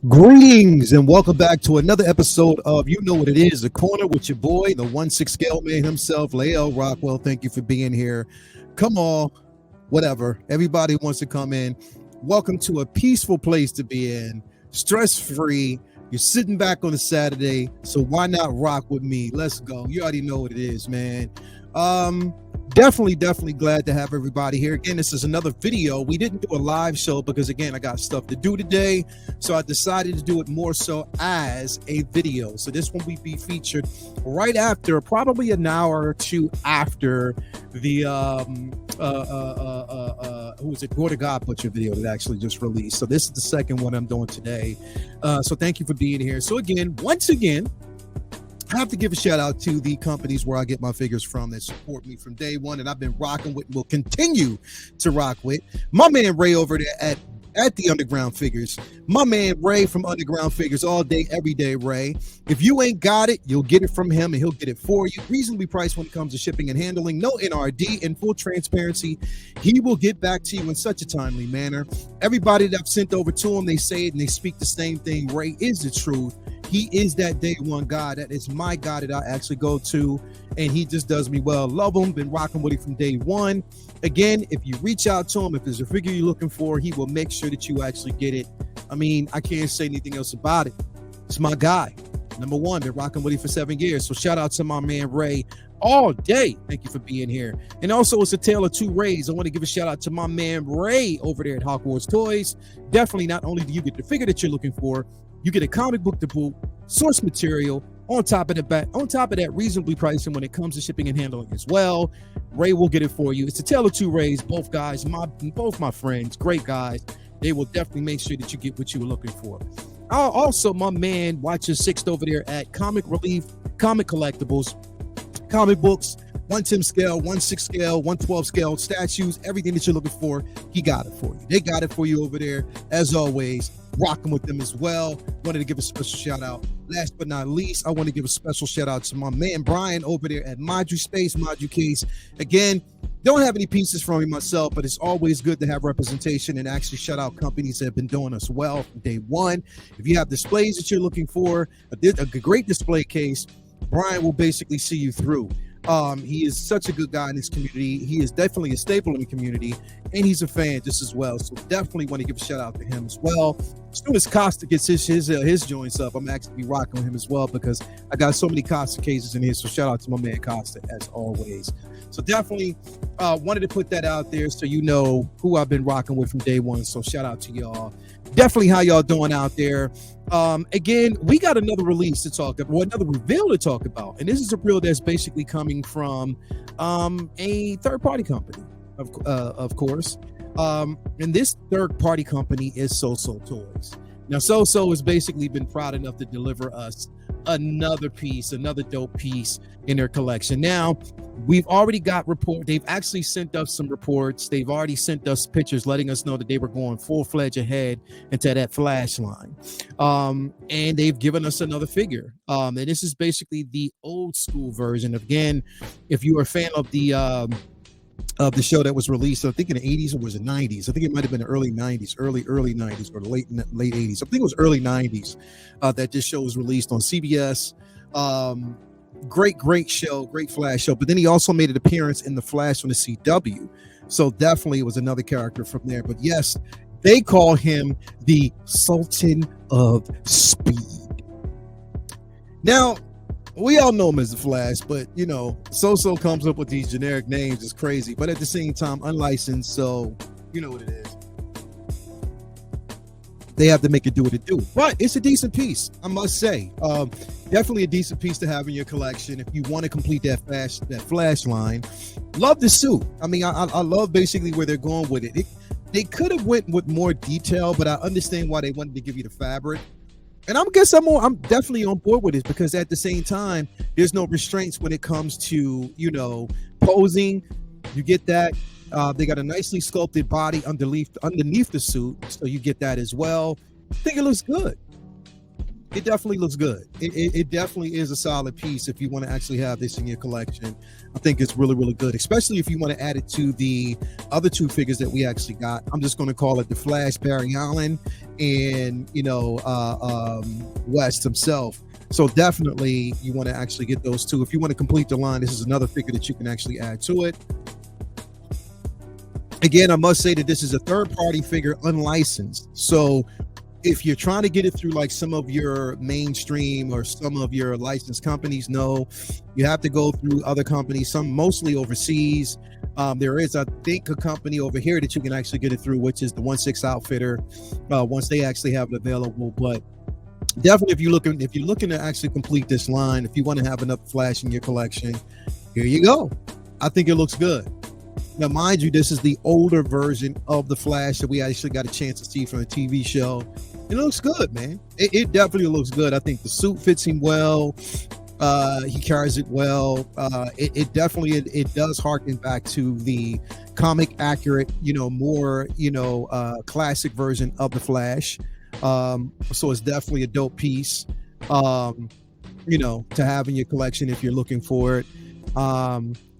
Greetings and welcome back to another episode of You Know What It Is, The Corner with your boy, the 1/6 scale man himself, Lael Rockwell. Thank you for being here. Come on, whatever. Everybody wants to come in. Welcome to a peaceful place to be in, stress-free. You're sitting back on a Saturday, so why not rock with me? Let's go. You already know what it is, man. Definitely glad to have everybody here. Again, this is another video. We didn't do a live show because, again, I got stuff to do today. So I decided to do it more so as a video. So this one will be featured right after, probably an hour or two after the, who was it? Gore to God Butcher video that actually just released. So this is the second one I'm doing today. So thank you for being here. So again, once again, I have to give a shout out to the companies where I get my figures from that support me from day one, and I've been rocking with and will continue to rock with. My man Ray over there at the Underground Figures. My man Ray from Underground Figures all day, every day, Ray. If you ain't got it, you'll get it from him and he'll get it for you. Reasonably priced when it comes to shipping and handling. No NRD, in full transparency. He will get back to you in such a timely manner. Everybody that I've sent over to him, they say it and they speak the same thing. Ray is the truth. He is that day one guy. That is my guy that I actually go to, and he just does me well. Love him. Been rocking with him from day one. Again, if you reach out to him, if there's a figure you're looking for, he will make sure that you actually get it. I mean, I can't say anything else about it. It's my guy. Number one, been rocking with him for 7 years. So shout out to my man Ray all day. Thank you for being here. And also, it's a tale of two Rays. I want to give a shout out to my man Ray over there at Hogwarts Toys. Definitely, not only do you get the figure that you're looking for, you get a comic book to boot, source material. On top of that, reasonably priced when it comes to shipping and handling as well. Ray will get it for you. It's a tale of two Rays. Both guys, both my friends, great guys. They will definitely make sure that you get what you were looking for. Also, my man watches Sixth over there at Comic Relief, Comic Collectibles, comic books, 1/10 scale, 1/6 scale, 1/12 scale, statues, everything that you're looking for, he got it for you. They got it for you over there, as always. Rocking with them as well. Wanted to give a special shout out. Last but not least, I want to give a special shout out to my man Brian over there at Module Space, Module Case. Again, don't have any pieces from me myself, but it's always good to have representation and actually shout out companies that have been doing us well from day one. If you have displays that you're looking for, a great display case, Brian will basically see you through. He is such a good guy in this community. He is definitely a staple in the community, and he's a fan just as well. So definitely want to give a shout out to him as well. As soon as Costa gets his joints up, I'm actually be rocking with him as well because I got so many Costa cases in here. So shout out to my man Costa as always. So definitely wanted to put that out there so you know who I've been rocking with from day one. So shout out to y'all. Definitely how y'all doing out there. Again, we got another release to talk about, or another reveal to talk about. And this is a reel that's basically coming from a third-party company, of course. And this third-party company is Soo Toys. Now, Soosoo has basically been proud enough to deliver us another dope piece in their collection. Now, we've already got they've actually sent us some reports. They've already sent us pictures letting us know that they were going full-fledged ahead into that flash line. And they've given us another figure. And this is basically the old school version. Again, if you are a fan of the show that was released, I think in the 80s or was it 90s? I think it might have been the early 90s, early 90s or the late 80s. I think it was early 90s that this show was released on CBS. Great show, great Flash show. But then he also made an appearance in the Flash on the CW. So definitely it was another character from there. But yes, they call him the Sultan of Speed. Now, we all know him as the Flash, but you know, Soosoo comes up with these generic names. It's crazy, but at the same time, unlicensed, so you know what it is. They have to make it do what it do. But it's a decent piece, I must say. Definitely a decent piece to have in your collection if you want to complete that Flash line. Love the suit. I mean, I love basically where they're going with it. They could have went with more detail, but I understand why they wanted to give you the fabric. And I'm definitely on board with it because at the same time, there's no restraints when it comes to, posing. You get that. They got a nicely sculpted body underneath the suit, so you get that as well. I think it looks good. It definitely looks good. It definitely is a solid piece if you want to actually have this in your collection. I think it's really, really good, especially if you want to add it to the other two figures that we actually got. I'm just going to call it the Flash, Barry Allen, and, West himself. So definitely you want to actually get those two. If you want to complete the line, this is another figure that you can actually add to it. Again, I must say that this is a third-party figure, unlicensed. So if you're trying to get it through like some of your mainstream or some of your licensed companies, no, you have to go through other companies, some mostly overseas. There is, I think, a company over here that you can actually get it through, which is the 1/6 Outfitter, once they actually have it available. But definitely, if you're looking to actually complete this line, if you want to have enough Flash in your collection, here you go. I think it looks good. Now, mind you, this is the older version of the Flash that we actually got a chance to see from the TV show. It looks good, man. It definitely looks good. I think the suit fits him well. He carries it well. It definitely does harken back to the comic accurate, more classic version of the Flash. So it's definitely a dope piece, to have in your collection if you're looking for it.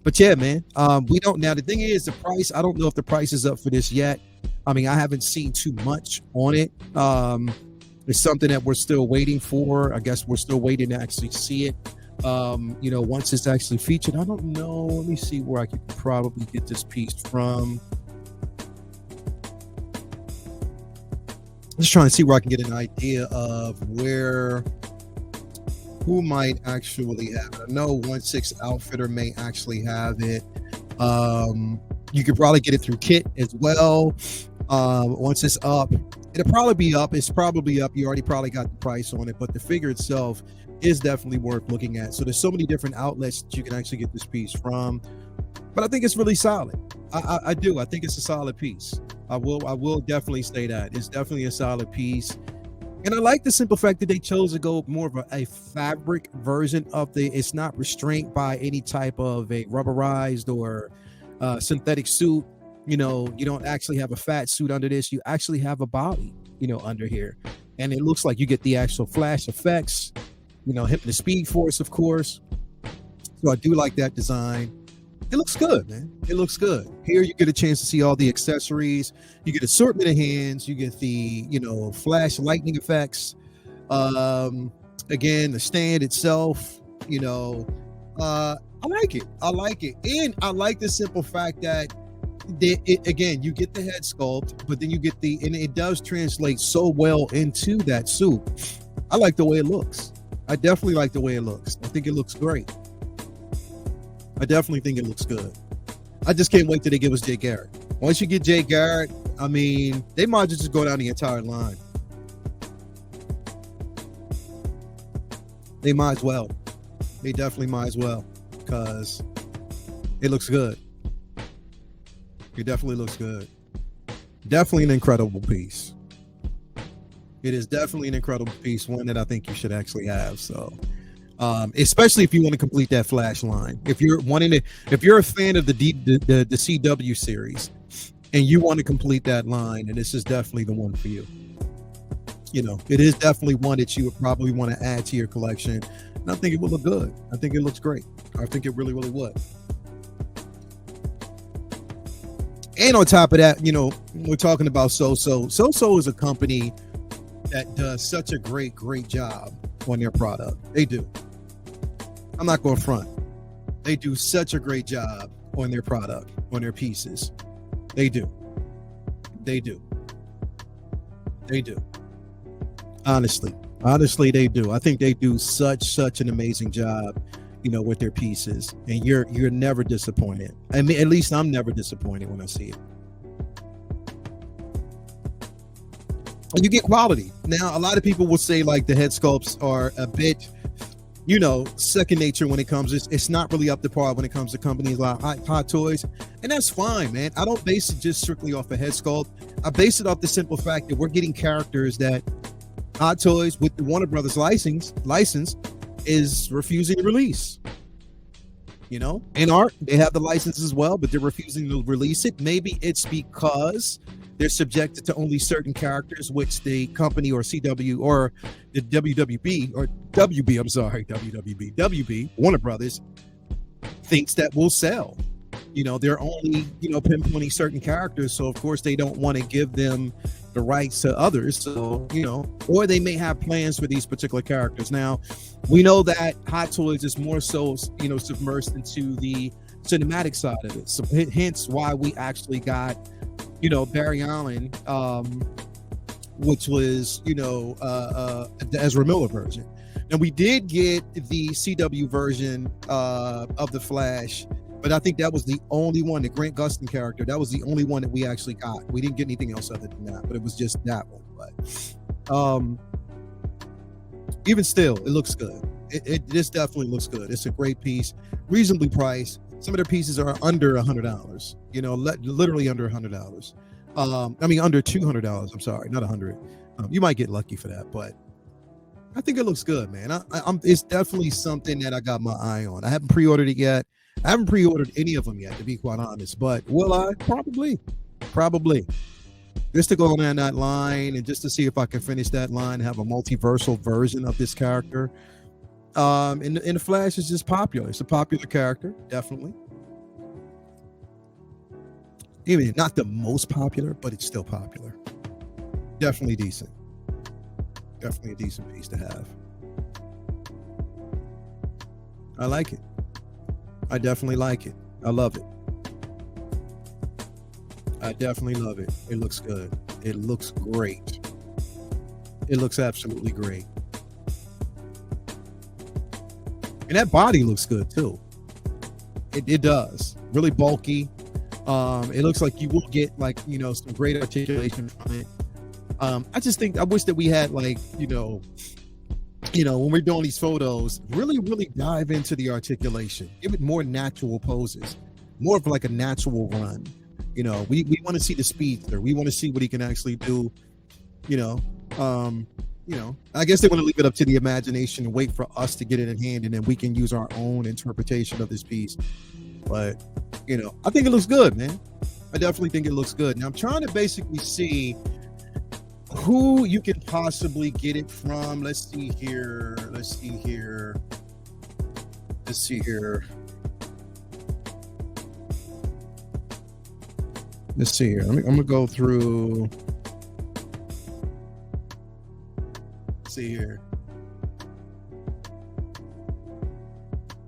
But yeah, man, we don't. Now the thing is, the price. I don't know if the price is up for this yet. I mean, I haven't seen too much on it. It's something that we're still waiting for. I guess we're still waiting to actually see it. Once it's actually featured. I don't know. Let me see where I could probably get this piece from. Just trying to see where I can get an idea of who might actually have it. I know 1/6 Outfitter may actually have it. You could probably get it through Kit as well. Once it's up, it'll probably be up. It's probably up. You already probably got the price on it, but the figure itself is definitely worth looking at. So there's so many different outlets that you can actually get this piece from. But I think it's really solid. I do. I think it's a solid piece. I will definitely say that. It's definitely a solid piece. And I like the simple fact that they chose to go more of a fabric version of it's not restrained by any type of a rubberized or synthetic suit. You don't actually have a fat suit under this. You actually have a body, under here. And it looks like you get the actual Flash effects, him and the Speed Force, of course. So I do like that design. It looks good, man. It looks good. Here you get a chance to see all the accessories. You get assortment of hands. You get the, Flash lightning effects. Again, the stand itself, I like it. I like it. And I like the simple fact that again, you get the head sculpt, but then you get and it does translate so well into that suit. I like the way it looks. I definitely like the way it looks. I think it looks great. I definitely think it looks good. I just can't wait till they give us Jay Garrett. Once you get Jay Garrett, I mean, they might just go down the entire line. They might as well. They definitely might as well because it looks good. It definitely looks good. Definitely an incredible piece. It is definitely an incredible piece, one that I think you should actually have. So, especially if you want to complete that Flash line. If you're a fan of the CW series and you want to complete that line, and this is definitely the one for you. It is definitely one that you would probably want to add to your collection. And I think it will look good. I think it looks great. I think it really, really would. And on top of that, we're talking about Soosoo. Soosoo is a company that does such a great job on their product. They do. I'm not going front. They do such a great job on their product, on their pieces. They do. They do. They do. Honestly, they do. I think they do such an amazing job, with their pieces, and you're never disappointed. I mean, at least I'm never disappointed when I see it. And you get quality. Now, a lot of people will say like the head sculpts are a bit, second nature when it comes. It's not really up to par when it comes to companies like Hot Toys, and that's fine, man. I don't base it just strictly off a head sculpt. I base it off the simple fact that we're getting characters that Hot Toys with the Warner Brothers license is refusing to release. In art, they have the license as well, but they're refusing to release it. Maybe it's because they're subjected to only certain characters, which the company or CW or the WWB or WB, I'm sorry, WB, Warner Brothers, thinks that will sell. They're only, pinpointing certain characters. So, of course, they don't want to give them the rights to others. So, or they may have plans for these particular characters. Now, we know that Hot Toys is more so, submersed into the cinematic side of it. So, hence why we actually got, Barry Allen, which was, the Ezra Miller version. Now, we did get the CW version of The Flash, but I think that was the only one, the Grant Gustin character. That was the only one that we actually got. We didn't get anything else other than that, but it was just that one. But even still, it looks good. This definitely looks good. It's a great piece, reasonably priced. Some of their pieces are under $100. Literally under $100. Under $200. I'm sorry, not $100. You might get lucky for that, but I think it looks good, man. It's definitely something that I got my eye on. I haven't pre-ordered it yet. I haven't pre-ordered any of them yet, to be quite honest. But will I? Probably. Just to go down that line and just to see if I can finish that line and have a multiversal version of this character. And the Flash is just popular. It's a popular character, definitely. Even not the most popular, but it's still popular. Definitely decent. Definitely a decent piece to have. I like it. I definitely like it. I love it. I definitely love it. It looks good. It looks great. It looks absolutely great. And that body looks good too. It does. Really bulky. It looks like you will get some great articulation from it. I wish that we had when we're doing these photos, really dive into the articulation. Give it more natural poses, more of like a natural run. We want to see the speedster. We want to see what he can actually do. I guess they want to leave it up to the imagination and wait for us to get it in hand, and then we can use our own interpretation of this piece. But I think it looks good, man. I definitely think it looks good. Now I'm trying to basically see who you can possibly get it from. Let's see here. I'm gonna go through. Let's see here.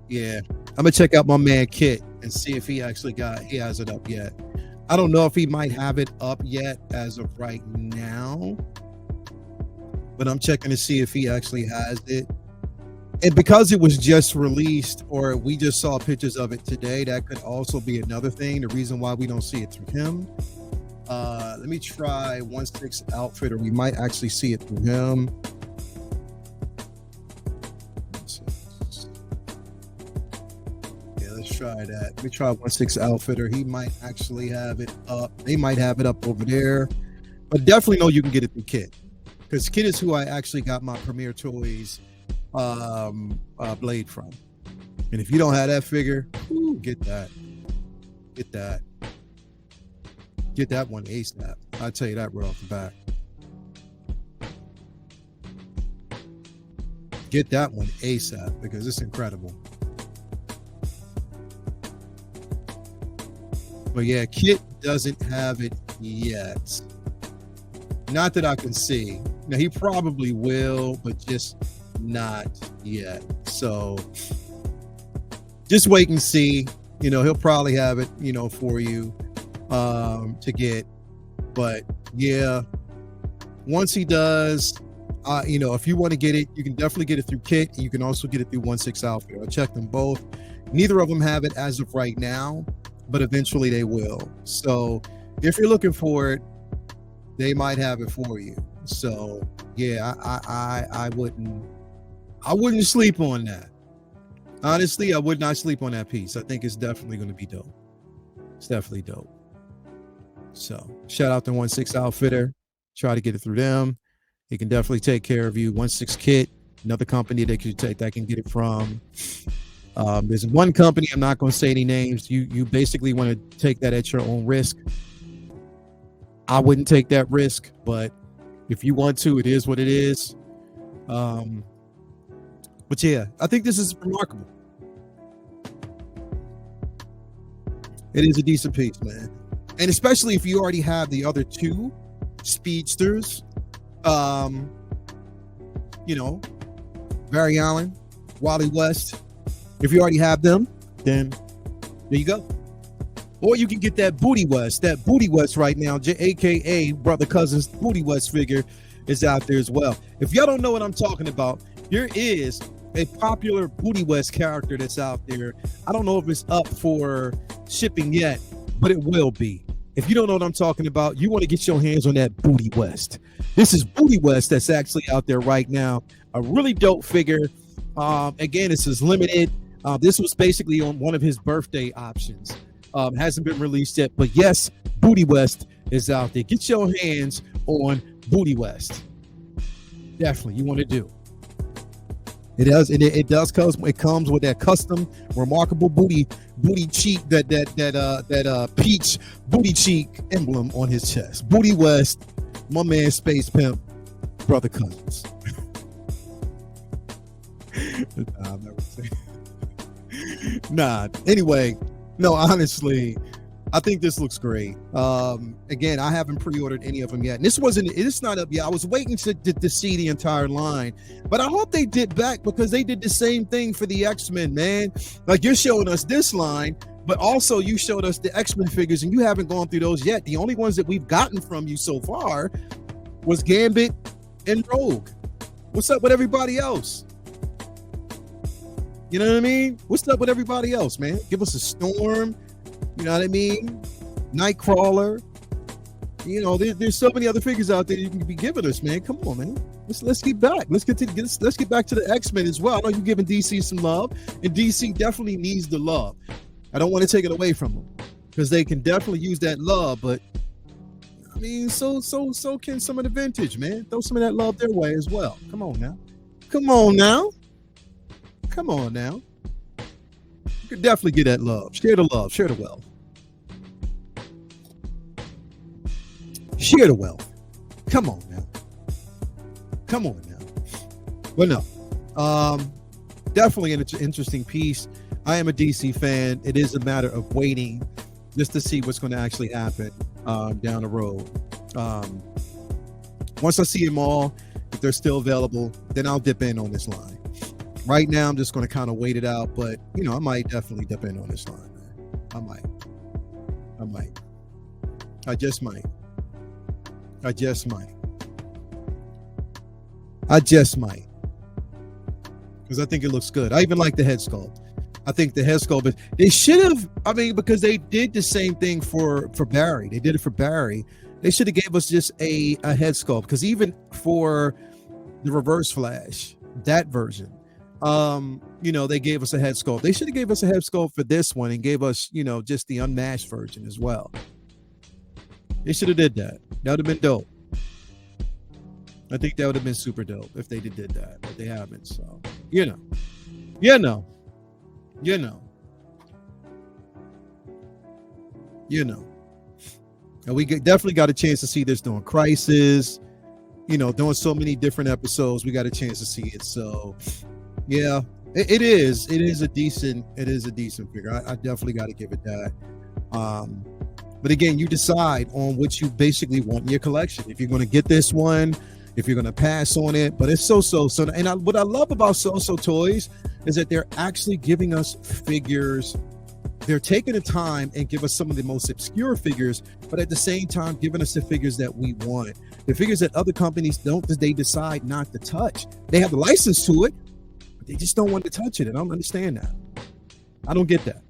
Yeah, I'm gonna check out my man Kit and see if he has it up yet. I don't know if he might have it up yet as of right now, but I'm checking to see if he actually has it. And because it was just released, or we just saw pictures of it today, that could also be another thing. The reason why we don't see it through him. Let me try 1/6 Outfitter. We might actually see it through him. Let's try that. Let me try 1/6 Outfitter. He might actually have it up. They might have it up over there, but definitely know you can get it through Kit, because Kit is who I actually got my Premier Toys blade from. And if you don't have that figure, get that one ASAP. I'll tell you that right off the bat. Get that one ASAP, because it's incredible. But yeah, Kit doesn't have it yet. Not that I can see. Now, he probably will, but just not yet. So just wait and see. He'll probably have it, for you to get. But yeah, once he does, if you want to get it, you can definitely get it through Kit. And you can also get it through 1/6 Outfitter. I checked them both. Neither of them have it as of right now, but eventually they will. So if you're looking for it, they might have it for you. So yeah, I wouldn't sleep on that. Honestly, I would not sleep on that piece. I think it's definitely going to be dope. It's definitely dope. So shout out to 1/6 Outfitter. Try to get it through them. He can definitely take care of you. 1/6 Kit, another company that can get it from. There's one company, I'm not going to say any names. You basically want to take that at your own risk. I wouldn't take that risk, but if you want to, it is what it is. But yeah, I think this is remarkable. It is a decent piece, man. And especially if you already have the other two speedsters, Barry Allen, Wally West. If you already have them, then there you go. Or you can get that Booty West. That Booty West right now, aka Brother Cousin's Booty West figure is out there as well. If y'all don't know what I'm talking about, there is a popular Booty West character that's out there. I don't know if it's up for shipping yet, but it will be. If you don't know what I'm talking about, you want to get your hands on that Booty West. This is Booty West that's actually out there right now. A really dope figure. Again, this is limited. This was basically on one of his birthday options. Hasn't been released yet, but yes, Booty West is out there. Get your hands on Booty West. Definitely, you want to do. It does. It does comes. It comes with that custom, remarkable booty cheek, that peach booty cheek emblem on his chest. Booty West, my man, Space Pimp, Brother Cousins. Nah. Anyway, no. Honestly, I think this looks great. Again, I haven't pre-ordered any of them yet. And it's not up yet. I was waiting to see the entire line, but I hope they did back, because they did the same thing for the X-Men, man. Like, you're showing us this line, but also you showed us the X-Men figures, and you haven't gone through those yet. The only ones that we've gotten from you so far was Gambit and Rogue. What's up with everybody else? You know what I mean? What's up with everybody else, man? Give us a Storm. You know what I mean? Nightcrawler. You know, there's so many other figures out there you can be giving us, man. Come on, man. Let's get back. Let's get back to the X-Men as well. I know you're giving DC some love, and DC definitely needs the love. I don't want to take it away from them, because they can definitely use that love. But I mean, so can some of the vintage, man. Throw some of that love their way as well. Come on now. Come on now. Come on now. You can definitely get that love. Share the love. Share the wealth. Share the wealth. Come on now. Come on now. Well, no. Definitely an interesting piece. I am a DC fan. It is a matter of waiting just to see what's going to actually happen down the road. Once I see them all, if they're still available, then I'll dip in on this line. Right now, I'm just going to kind of wait it out, but I might definitely dip in on this line, man. I might. I just might. Because I think it looks good. I even like the head sculpt. I think the head sculpt, they should have, because they did the same thing for Barry. They did it for Barry. They should have gave us just a head sculpt, because even for the Reverse Flash, that version, they gave us a head sculpt. They should have gave us a head sculpt for this one and gave us, just the unmatched version as well. They should have did that. That would have been dope. I think that would have been super dope if they did that, but they haven't. So, And we definitely got a chance to see this during Crisis, doing so many different episodes. We got a chance to see it. So, yeah, it is a decent figure. I definitely got to give it that. But again, you decide on what you basically want in your collection. If you're going to get this one, if you're going to pass on it. But it's so. And what I love about Soo Toys is that they're actually giving us figures. They're taking the time and give us some of the most obscure figures, but at the same time, giving us the figures that we want. The figures that other companies don't, they decide not to touch. They have the license to it, but they just don't want to touch it. And I don't understand that. I don't get that.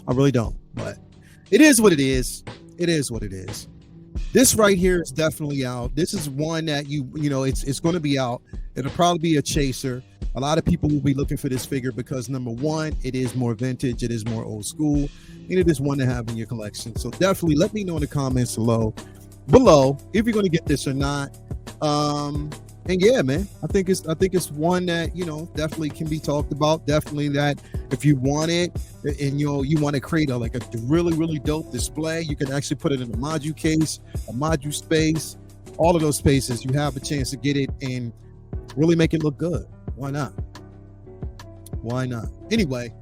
I really don't. But it is what it is. It is what it is. This right here is definitely out. This is one that it's going to be out. It'll probably be a chaser. A lot of people will be looking for this figure because, number one, it is more vintage, it is more old school, and it is one to have in your collection. So definitely let me know in the comments below if you're going to get this or not. And yeah, man, I think it's one that, definitely can be talked about. Definitely that if you want it and you want to create a really, really dope display, you can actually put it in a module case, a module space, all of those spaces. You have a chance to get it and really make it look good. Why not? Why not? Anyway,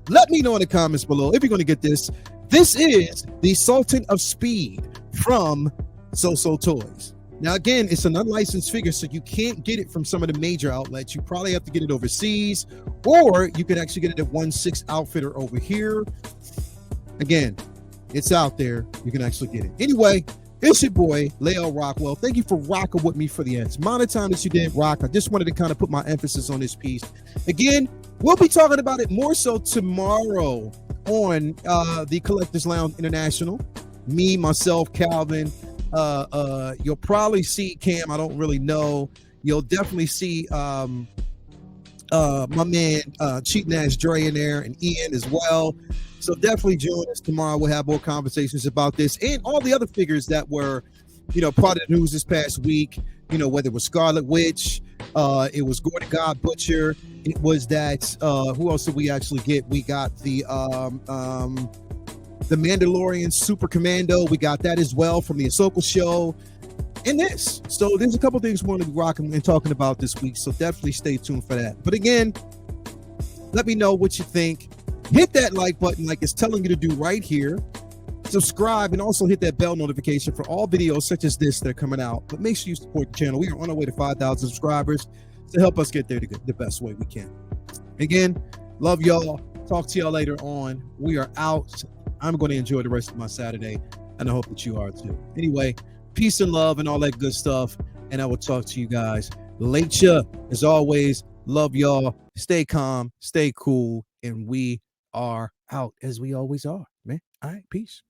let me know in the comments below if you're going to get this. This is the Sultan of Speed from Soo Toys. Now, again, it's an unlicensed figure, so you can't get it from some of the major outlets. You probably have to get it overseas, or you can actually get it at 1/6 Outfitter over here. Again, it's out there. You can actually get it. Anyway, it's your boy, Leo Rockwell. Thank you for rocking with me for the amount of time that you did rock. I just wanted to kind of put my emphasis on this piece. Again, we'll be talking about it more so tomorrow on the Collectors Lounge International. Me, myself, Calvin. You'll probably see Cam. I don't really know. You'll definitely see my man Cheating Ass Dre in there, and Ian as well. So definitely join us tomorrow. We'll have more conversations about this and all the other figures that were, part of the news this past week. Whether it was Scarlet Witch, it was Gordon God Butcher, it was that who else did we actually get? We got the Mandalorian Super Commando. We got that as well from the Ahsoka show. And this. So there's a couple things we're going to be rocking and talking about this week. So definitely stay tuned for that. But again, let me know what you think. Hit that like button like it's telling you to do right here. Subscribe and also hit that bell notification for all videos such as this that are coming out. But make sure you support the channel. We are on our way to 5,000 subscribers to help us get there the best way we can. Again, love y'all. Talk to y'all later on. We are out. I'm going to enjoy the rest of my Saturday, and I hope that you are too. Anyway, peace and love and all that good stuff, and I will talk to you guys later. As always, love y'all. Stay calm, stay cool, and we are out as we always are, man. All right, peace.